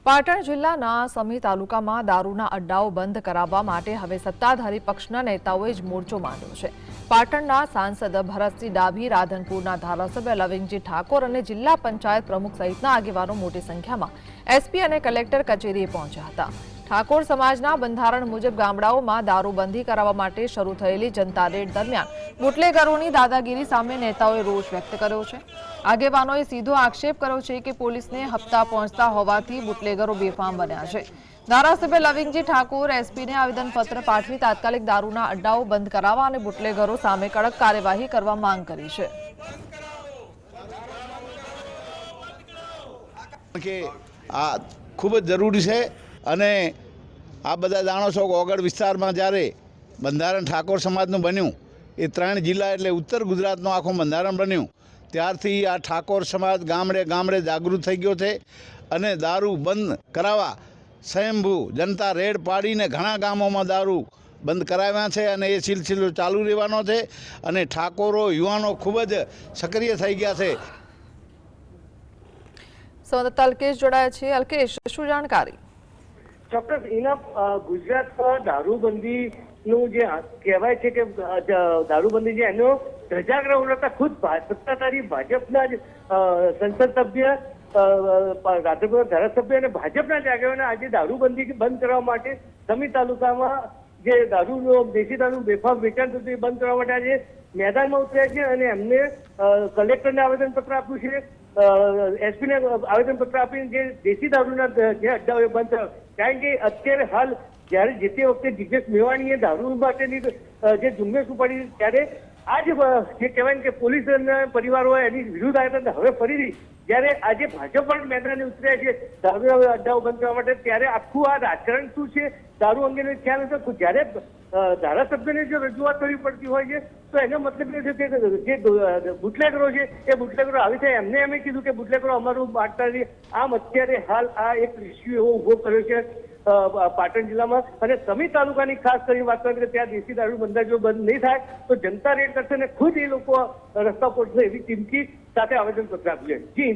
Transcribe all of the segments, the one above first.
પાટણ જિલ્લાના સમી તાલુકામાં દારૂના અડ્ડાઓ બંધ કરાવવા માટે હવે સત્તાધારી પક્ષના નેતાઓએ જ મોરચો માંડ્યો છે। પાટણના સાંસદ ભરતસિંહ ડાભી, રાધનપુરના ધારાસભ્ય લવિંગજી ઠાકોર અને જિલ્લા પંચાયત પ્રમુખ સહિતના આગેવાનો મોટી સંખ્યામાં એસપી અને કલેક્ટર કચેરીએ પહોંચ્યા હતા। ઠાકોર સમાજના બંધારણ મુજબ ગામડાઓમાં દારૂબંધી કરાવવા માટે શરૂ થયેલી જનતા રેડ દરમિયાન બુટલેગરોની દાદાગીરી સામે નેતાઓએ રોષ વ્યક્ત કર્યો છે। આગેવાનોએ સીધો આક્ષેપ કર્યો છે કે પોલીસને હપ્તા પહોંચતા હોવાથી બુટલેગરો બેફામ બન્યા છે। ધારાસભ્ય લવિંગજી ઠાકોર એસપીને આવેદનપત્ર પાઠવી તાત્કાલિક દારૂના અડ્ડાઓ બંધ કરાવવા અને બુટલેગરો સામે કડક કાર્યવાહી કરવા માંગ કરી છે। કે આ ખૂબ જ જરૂરી છે અને આ બધા જાણો છો કે ઓગળ વિસ્તારમાં જ્યારે બંધારણ ઠાકોર સમાજનું બન્યું, એ 3 જિલ્લા એટલે ઉત્તર ગુજરાતનું આખું બંધારણ બન્યું, ત્યારથી આ ઠાકોર સમાજ ગામડે ગામડે જાગૃત થઈ ગયો છે અને દારૂ બંધ કરાવવા સ્વયંભૂ જનતા રેડ પાડીને ઘણા ગામોમાં દારૂ બંધ કરાવ્યા છે અને એ સિલસિલો ચાલુ રહેવાનો છે અને ઠાકોરો યુવાનો ખૂબ જ સક્રિય થઈ ગયા છે। સંવાદદાતા અલ્કેશ જોડાયા છે। અલ્કેશ, શું જાણકારી? ચોક્કસ એના ગુજરાતમાં દારૂબંધીનું જે કહેવાય છે કે દારૂબંધી છે એનો ધજાગરા ઉડાડતા ખુદ સત્તાધારી ભાજપના જ સંસદ સભ્ય, રાધનપુર ધારાસભ્ય અને ભાજપના જ આગેવાનો આજે દારૂબંધી બંધ કરવા માટે સમી તાલુકામાં જે દેશી દારૂ બેફામ વેચાણ થતું એ બંધ કરવા માટે આજે મેદાનમાં ઉતર્યા છે અને એમને કલેક્ટરને આવેદનપત્ર આપ્યું છે, એસપીને આવેદનપત્ર આપીને જે દેશી દારૂના જે અડ્ડાઓ એ બંધ થયો। કારણ કે અત્યારે હાલ જ્યારે જે તે વખતે જિજ્ઞેશ મેવાણીએ દારૂ માટેની જે ઝુંબેશ ઉપાડી ત્યારે આ જે કહેવાય કે પોલીસના પરિવારો એની વિરુદ્ધ આવ્યા હતા, હવે ફરીથી જ્યારે આજે ભાજપ પણ મેદાને ઉતર્યા છે દારૂના અડ્ડાઓ બંધ કરવા માટે, ત્યારે આખું આ રાજકારણ શું છે દારૂ અંગેનો ખ્યાલ હતો। જ્યારે ધારાસભ્યને જો રજૂઆત કરવી પડતી હોય છે તો એનો મતલબ એ છે કે જે બુટલેગરો છે એ બુટલેગરો આવી થાય એમને એમ કીધું કે બુટલેગરો અમારું બાંટતા નથી। આમ અત્યારે હાલ આ એક ઇસ્યુ એવો ઉભો કર્યો છે પાટણ જિલ્લામાં અને સમી તાલુકાની ખાસ કરી વાત કરીએ કે ત્યાં દેશી દારૂ બંધ જો બંધ નહીં થાય તો જનતા રેડ કરશે અને ખુદ એ લોકો રસ્તા પર એવી ચીમકી સાથે આવેદનપત્ર આપ્યું છે। જી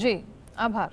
જી, આભાર।